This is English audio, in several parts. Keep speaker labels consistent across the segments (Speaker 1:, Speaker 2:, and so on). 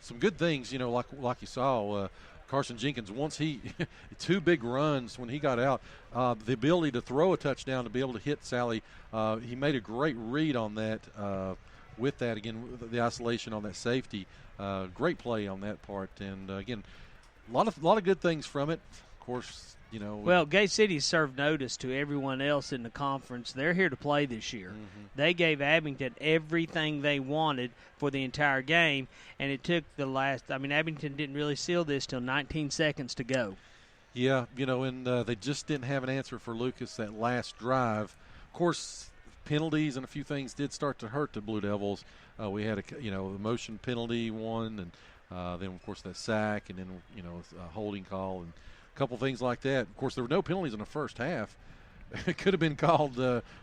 Speaker 1: some good things, like you saw. Carson Jenkins, once he 2 big runs when he got out, the ability to throw a touchdown to be able to hit Sally, he made a great read on that. With that, again, the isolation on that safety, great play on that part, and again, a lot of good things from it. Of course,
Speaker 2: Well, Gate City served notice to everyone else in the conference. They're here to play this year.
Speaker 1: Mm-hmm.
Speaker 2: They gave Abingdon everything they wanted for the entire game, and it took Abingdon didn't really seal this till 19 seconds to go.
Speaker 1: Yeah, and they just didn't have an answer for Lucas that last drive. Of course, penalties and a few things did start to hurt the Blue Devils. We had a motion penalty one, and then of course that sack, and then a holding call and a couple things like that. Of course, there were no penalties in the first half. It could have been called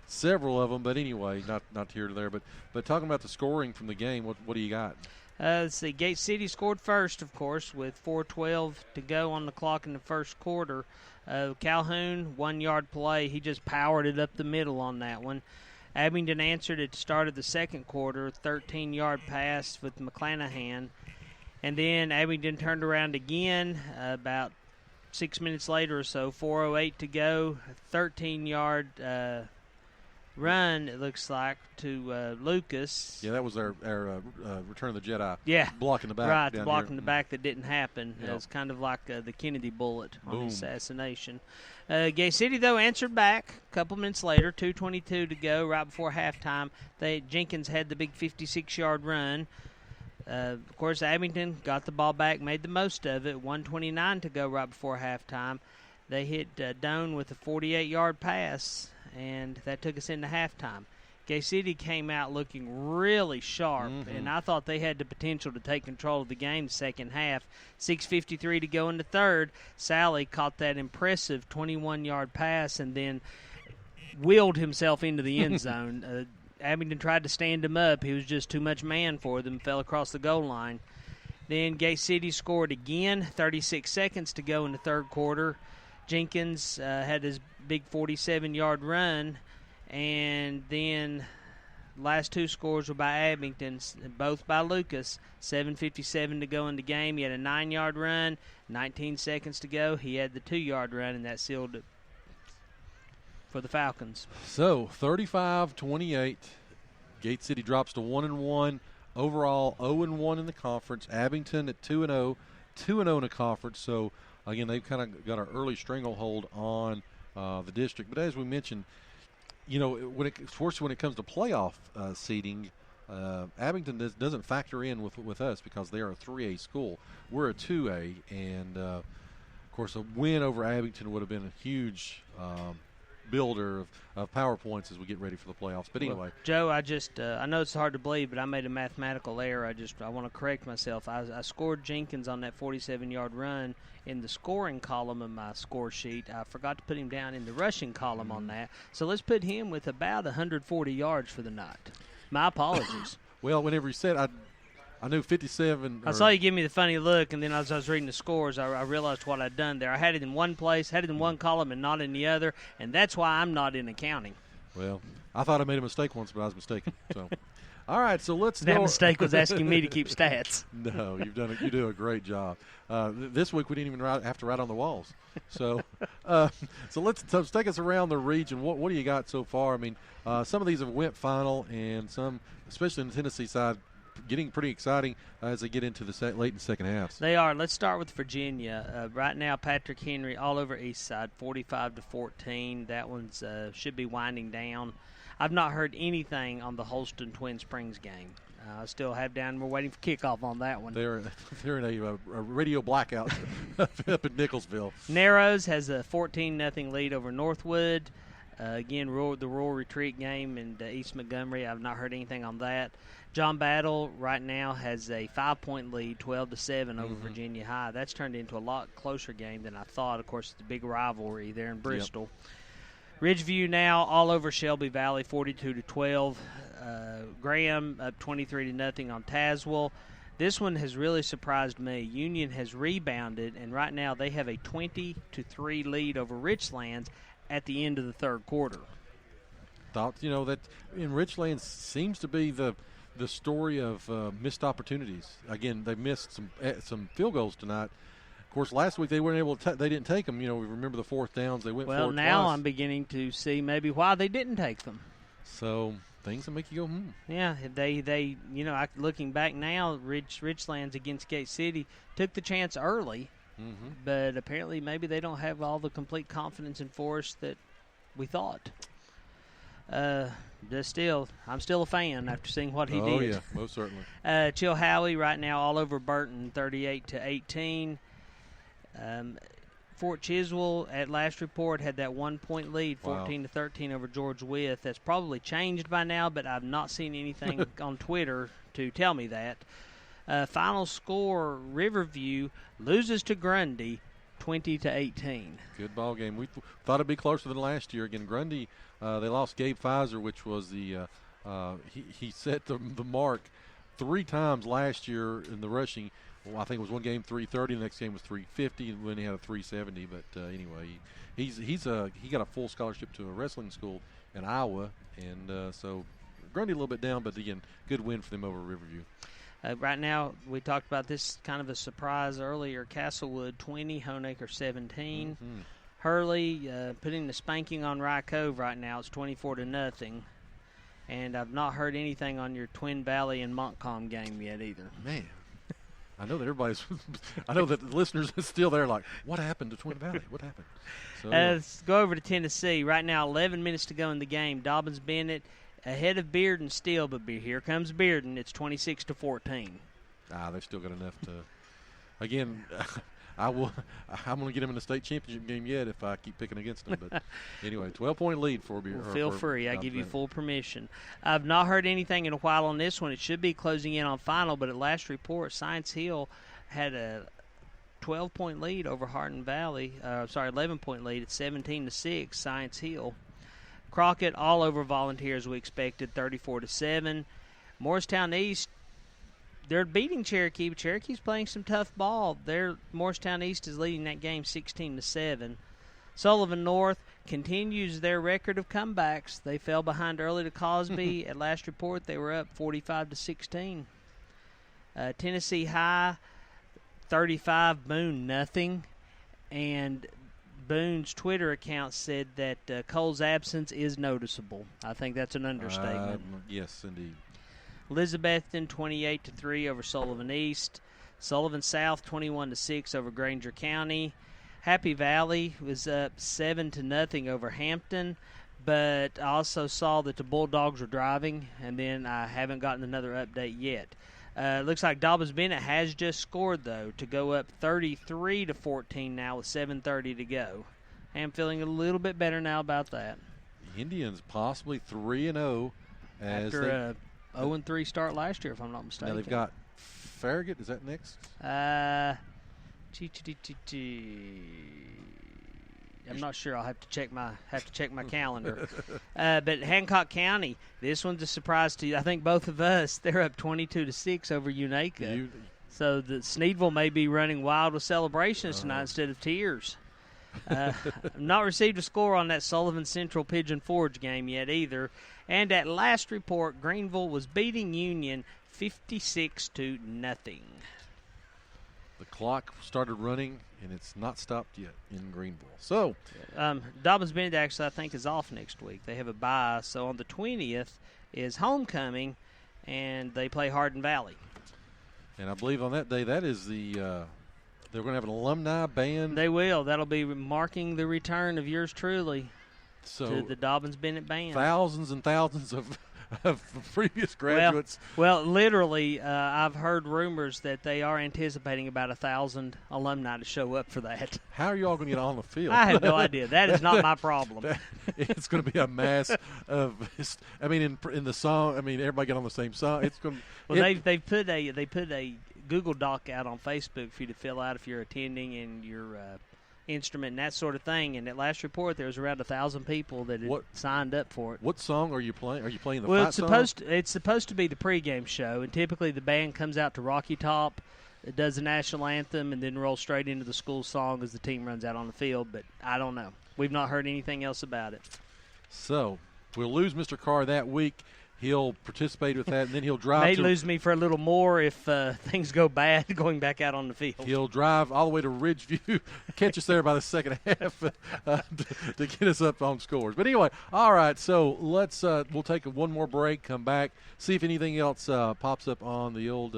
Speaker 1: several of them, but anyway, not here to there. But talking about the scoring from the game, what do you got?
Speaker 2: Let's see. Gate City scored first, of course, with 4:12 to go on the clock in the first quarter. Calhoun, 1-yard play. He just powered it up the middle on that one. Abingdon answered at the start of the second quarter, 13-yard pass with McClanahan. And then Abingdon turned around again about 6 minutes later or so, 4:08 to go, 13-yard run, it looks like, to Lucas.
Speaker 1: Yeah, that was our Return of the Jedi.
Speaker 2: Yeah.
Speaker 1: Block in the back.
Speaker 2: Right, the
Speaker 1: down
Speaker 2: block
Speaker 1: here.
Speaker 2: in the back that didn't happen.
Speaker 1: Yep.
Speaker 2: It was kind of like the Kennedy bullet on
Speaker 1: Boom.
Speaker 2: assassination. Gay City, though, answered back a couple minutes later, 2:22 to go, right before halftime. Jenkins had the big 56-yard run. Of course, Abingdon got the ball back, made the most of it. 1:29 to go right before halftime. They hit Doan with a 48-yard pass, and that took us into halftime. Gay City came out looking really sharp, and I thought they had the potential to take control of the game the second half. 6:53 to go in the third. Sally caught that impressive 21-yard pass and then wheeled himself into the end zone. Abingdon tried to stand him up. He was just too much man for them, fell across the goal line. Then Gate City scored again, 36 seconds to go in the third quarter. Jenkins had his big 47-yard run, and then last two scores were by Abingdon, both by Lucas. 7:57 to go in the game. He had a 9-yard run, 19 seconds to go. He had the 2-yard run, and that sealed it for the Falcons.
Speaker 1: So 35-28, Gate City drops to 1-1. Overall, 0-1 in the conference. Abingdon at 2-0, 2-0 in the conference. So again, they've kind of got an early stranglehold on the district. But as we mentioned, when it comes to playoff seeding, Abingdon doesn't factor in with us because they are a 3A school. We're a 2A, and of course, a win over Abingdon would have been a huge builder of power points as we get ready for the playoffs. But anyway,
Speaker 2: well, Joe, I know it's hard to believe, but I made a mathematical error. I want to correct myself. I scored Jenkins on that 47-yard run in the scoring column of my score sheet. I forgot to put him down in the rushing column on that. So let's put him with about 140 yards for the night. My apologies.
Speaker 1: Well, whenever you said I knew 57.
Speaker 2: I saw you give me the funny look, and then as I was reading the scores, I realized what I'd done there. I had it in one place, had it in one column, and not in the other, and that's why I'm not in accounting.
Speaker 1: Well, I thought I made a mistake once, but I was mistaken. So, all right, so let's.
Speaker 2: That mistake was asking me to keep stats.
Speaker 1: No, you do a great job. This week we didn't even have to write on the walls. So, let's take us around the region. What do you got so far? I mean, some of these have went final, and some, especially in the Tennessee side, getting pretty exciting as they get into the late in the second half.
Speaker 2: They are. Let's start with Virginia. Right now, Patrick Henry all over East Side, 45-14. That one's should be winding down. I've not heard anything on the Holston Twin Springs game. I still have down. We're waiting for kickoff on that one.
Speaker 1: They're in a radio blackout up in Nicholsville.
Speaker 2: Narrows has a 14-0 lead over Northwood. Again, the Rural Retreat game in East Montgomery. I've not heard anything on that. John Battle right now has a 5-point lead, 12-7 over Virginia High. That's turned into a lot closer game than I thought. Of course, it's a big rivalry there in Bristol. Yep. Ridgeview now all over Shelby Valley, 42-12. Graham up 23-0 on Tazewell. This one has really surprised me. Union has rebounded, and right now they have a 20-3 lead over Richlands at the end of the third quarter.
Speaker 1: Thought, that in Richlands seems to be the the story of missed opportunities. Again, they missed some field goals tonight. Of course, last week they weren't able to. They didn't take them. We remember the fourth downs. They went for it twice.
Speaker 2: Well, now I'm beginning to see maybe why they didn't take them.
Speaker 1: So things that make you go,
Speaker 2: Yeah, they looking back now, Richlands against Gate City took the chance early, but apparently maybe they don't have all the complete confidence in Forrest that we thought. I'm still a fan after seeing what he did.
Speaker 1: Oh yeah, most certainly.
Speaker 2: Chilhowie right now all over Burton, 38-18. Fort Chiswell at last report had that 1 point lead, 14-13 over George Wythe. That's probably changed by now, but I've not seen anything on Twitter to tell me that. Final score: Riverview loses to Grundy, 20-18.
Speaker 1: Good ball game. We thought it'd be closer than last year. Again, Grundy, they lost Gabe Pfizer, which was the he set the mark 3 times last year in the rushing. Well, I think it was one game 330, the next game was 350, and when he had a 370. But anyway, he got a full scholarship to a wrestling school in Iowa, and so Grundy a little bit down, but again, good win for them over Riverview.
Speaker 2: Right now, we talked about this kind of a surprise earlier. Castlewood 20, Honaker 17. Hurley putting the spanking on Rye Cove right now. It's 24-0. And I've not heard anything on your Twin Valley and Montcalm game yet either.
Speaker 1: Man, I know that I know that the listeners are still there like, what happened to Twin Valley? What happened? So,
Speaker 2: let's go over to Tennessee. Right now, 11 minutes to go in the game. Dobbins-Bennett ahead of Bearden still, but here comes Bearden. It's 26-14.
Speaker 1: They've still got enough to. Again, I'm going to get them in the state championship game yet if I keep picking against them. But anyway, 12-point lead for Bearden.
Speaker 2: Well, feel free. I give you full permission. I've not heard anything in a while on this one. It should be closing in on final, but at last report, Science Hill had a 12-point lead over Hardin Valley. 11-point lead at 17-6. Science Hill. Crockett all over Volunteers, we expected, 34-7. Morristown East, they're beating Cherokee, but Cherokee's playing some tough ball. Morristown East is leading that game 16-7. Sullivan North continues their record of comebacks. They fell behind early to Cosby. At last report, they were up 45-16. Tennessee High, 35, Boone nothing, and Boone's Twitter account said that Cole's absence is noticeable. I think that's an understatement.
Speaker 1: Yes, indeed.
Speaker 2: Elizabethton 28-3 over Sullivan East. Sullivan South 21-6 over Granger County. Happy Valley was up 7-0 over Hampton, but I also saw that the Bulldogs were driving, and then I haven't gotten another update yet. Looks like Dobbins-Bennett has just scored, though, to go up 33-14 now with 7:30 to go. I'm feeling a little bit better now about that.
Speaker 1: Indians possibly 3-0
Speaker 2: after a 0-3 start last year, if I'm not mistaken.
Speaker 1: Now they've got Farragut. Is that next?
Speaker 2: I'm not sure. I'll have to check my calendar. But Hancock County, this one's a surprise to you. I think both of us. They're up 22-6 over Unaka. So the Sneedville may be running wild with celebrations tonight instead of tears. Not received a score on that Sullivan Central Pigeon Forge game yet either. And at last report, Greenville was beating Union 56-0.
Speaker 1: The clock started running, and it's not stopped yet in Greenville. So,
Speaker 2: Dobbins-Bennett actually, I think, is off next week. They have a bye. So on the 20th is homecoming, and they play Hardin Valley.
Speaker 1: And I believe on that day, that is they're going to have an alumni band.
Speaker 2: They will. That'll be marking the return of yours truly to the Dobbins-Bennett band.
Speaker 1: Thousands and thousands of previous graduates.
Speaker 2: Well, literally, I've heard rumors that they are anticipating about 1,000 alumni to show up for that.
Speaker 1: How are you all going to get on the field?
Speaker 2: I have no idea. That is not my problem.
Speaker 1: It's going to be a mass of. I mean, in the song. I mean, everybody get on the same song. It's going.
Speaker 2: They put a Google Doc out on Facebook for you to fill out if you're attending and your instrument and that sort of thing. And at last report, there was around 1,000 people that had signed up for it.
Speaker 1: What song are you playing? Are you playing the
Speaker 2: fight
Speaker 1: song?
Speaker 2: It's supposed to be the pregame show, and typically the band comes out to Rocky Top, it does the national anthem, and then rolls straight into the school song as the team runs out on the field. But I don't know. We've not heard anything else about it.
Speaker 1: So we'll lose Mr. Carr that week. He'll participate with that, and then he'll drive.
Speaker 2: May lose me for a little more if things go bad going back out on the field.
Speaker 1: He'll drive all the way to Ridgeview, catch us there by the second half to get us up on scores. But anyway, all right, so let's we'll take one more break, come back, see if anything else pops up on the old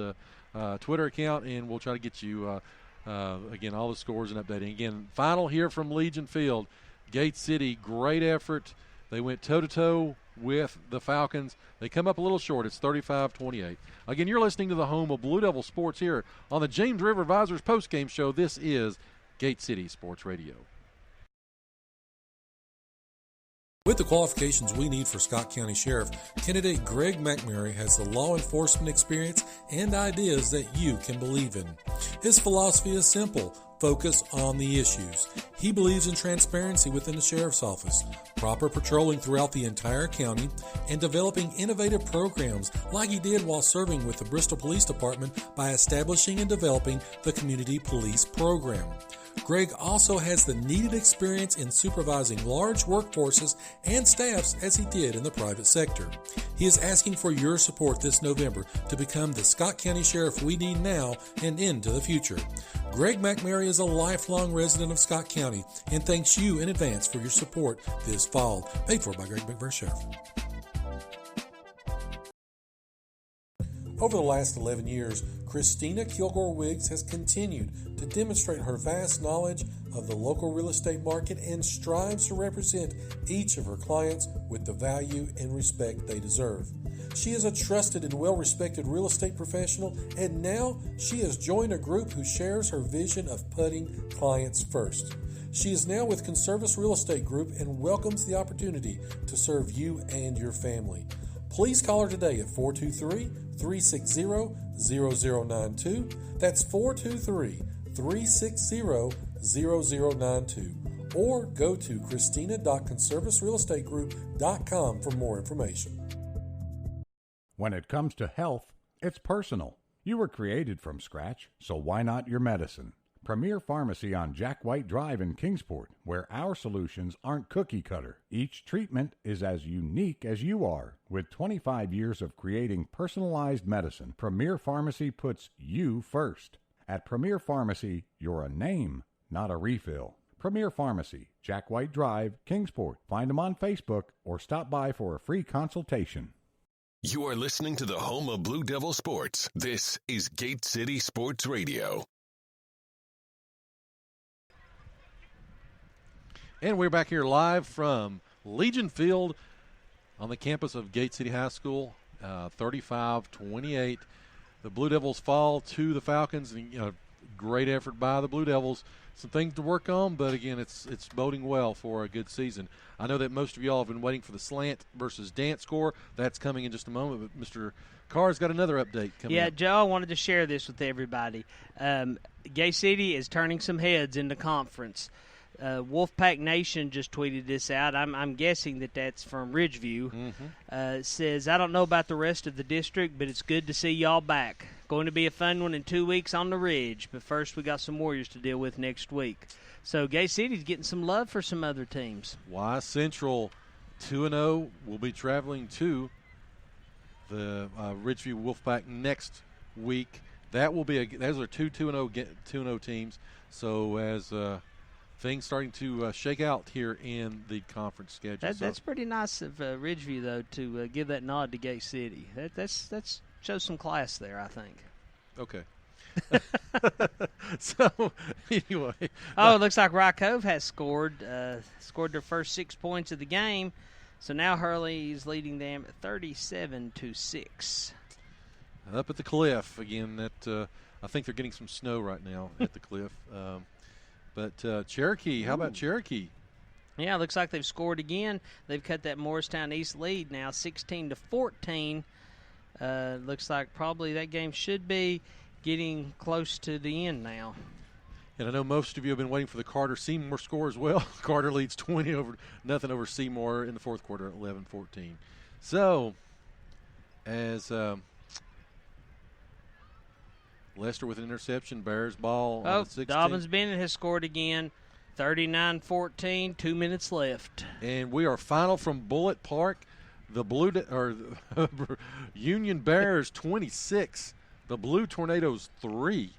Speaker 1: Twitter account, and we'll try to get you, again, all the scores and updating. Again, final here from Legion Field. Gate City, great effort. They went toe-to-toe with the Falcons. They come up a little short. It's 35-28. Again, you're listening to the home of Blue Devil Sports here on the James River Advisors postgame show. This is Gate City Sports Radio.
Speaker 3: With the qualifications we need for Scott County Sheriff, candidate Greg McMurray has the law enforcement experience and ideas that you can believe in. His philosophy is simple: focus on the issues. He believes in transparency within the Sheriff's Office, proper patrolling throughout the entire county, and developing innovative programs like he did while serving with the Bristol Police Department by establishing and developing the Community Police Program. Greg also has the needed experience in supervising large workforces and staffs as he did in the private sector. He is asking for your support this November to become the Scott County Sheriff we need now and into the future. Greg McMurray is a lifelong resident of Scott County and thanks you in advance for your support this fall. Paid for by Greg McMurray Sheriff. Over the last 11 years, Christina Kilgore-Wiggs has continued to demonstrate her vast knowledge of the local real estate market and strives to represent each of her clients with the value and respect they deserve. She is a trusted and well-respected real estate professional, and now she has joined a group who shares her vision of putting clients first. She is now with Conservis Real Estate Group and welcomes the opportunity to serve you and your family. Please call her today at 423-360-0092. That's 423-360-0092. Or go to christina.conservisrealestategroup.com for more information.
Speaker 4: When it comes to health, it's personal. You were created from scratch, so why not your medicine? Premier Pharmacy on Jack White Drive in Kingsport, where our solutions aren't cookie cutter. Each treatment is as unique as you are. With 25 years of creating personalized medicine, Premier Pharmacy puts you first. At Premier Pharmacy, you're a name, not a refill. Premier Pharmacy, Jack White Drive, Kingsport. Find them on Facebook or stop by for a free consultation.
Speaker 5: You are listening to the home of Blue Devil Sports. This is Gate City Sports Radio.
Speaker 1: And we're back here live from Legion Field on the campus of Gate City High School, 35-28. The Blue Devils fall to the Falcons. And, great effort by the Blue Devils. Some things to work on, but, again, it's boding well for a good season. I know that most of y'all have been waiting for the slant versus dance score. That's coming in just a moment, but Mr. Carr's got another update coming up.
Speaker 2: Joe, I wanted to share this with everybody. Gay City is turning some heads in the conference. Wolfpack Nation just tweeted this out. I'm guessing that's from Ridgeview.
Speaker 1: Mm-hmm.
Speaker 2: Says, I don't know about the rest of the district, but it's good to see y'all back. Going to be a fun one in 2 weeks on the Ridge. But first, we got some Warriors to deal with next week. So Gay City's getting some love for some other teams.
Speaker 1: Y Central 2-0 will be traveling to the Ridgeview Wolfpack next week. That will be those are two 2-0 teams. So as things starting to shake out here in the conference schedule.
Speaker 2: That's pretty nice of Ridgeview, though, to give that nod to Gate City. That's shows some class there, I think.
Speaker 1: Okay. So, anyway.
Speaker 2: Oh, it looks like Rye Cove has scored their first 6 points of the game. So now Hurley's leading them at 37-6.
Speaker 1: Up at the Cliff again. I think they're getting some snow right now at the Cliff. But Cherokee, how about Cherokee?
Speaker 2: Yeah, it looks like they've scored again. They've cut that Morristown East lead now, 16-14. Looks like probably that game should be getting close to the end now.
Speaker 1: And I know most of you have been waiting for the Carter Seymour score as well. Carter leads 20-0 over Seymour in the fourth quarter at 11-14. So, as Lester with an interception, Bears ball on the 16.
Speaker 2: Dobbins Bennett has scored again, 39-14, 2 minutes left.
Speaker 1: And we are final from Bullitt Park. The Union Bears 26, the Blue Tornadoes 3.